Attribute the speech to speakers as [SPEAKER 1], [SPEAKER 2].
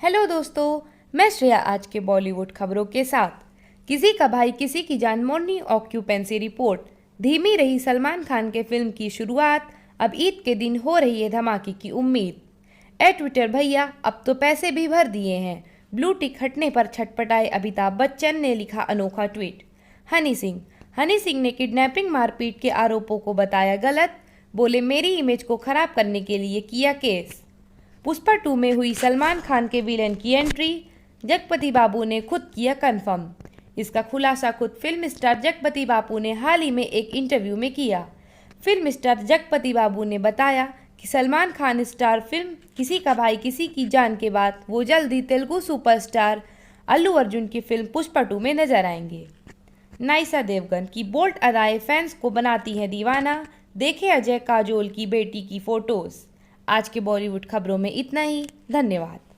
[SPEAKER 1] Hello दोस्तों, मैं श्रेया आज के बॉलीवुड खबरों के साथ। किसी का भाई किसी की जान मॉर्निंग ऑक्यूपेंसी रिपोर्ट। धीमी रही सलमान खान के फिल्म की शुरुआत, अब ईद के दिन हो रही है धमाके की उम्मीद। ए ट्विटर भैया, अब तो पैसे भी भर दिए हैं। ब्लू टिक हटने पर छटपटाए अमिताभ बच्चन ने लिखा अनोखा ट्वीट। हनी सिंह ने किडनैपिंग मारपीट के आरोपों को बताया गलत। बोले मेरी इमेज को खराब करने के लिए किया केस। पुष्पा 2 में हुई सलमान खान के विलेन की एंट्री, जगपति बाबू ने खुद किया कंफर्म। इसका खुलासा खुद फिल्म स्टार जगपति बाबू ने हाल ही में एक इंटरव्यू में किया। फिल्म स्टार जगपति बाबू ने बताया कि सलमान खान स्टार फिल्म किसी का भाई किसी की जान के बाद वो जल्दी तेलुगु सुपरस्टार अल्लू अर्जुन की फिल्म पुष्पा 2 में नजर आएंगे। नायिसा देवगन की बोल्ड अदाएं फैंस को बनाती हैं दीवाना। देखे अजय काजोल की बेटी की फोटोज। आज के बॉलीवुड खबरों में इतना ही। धन्यवाद।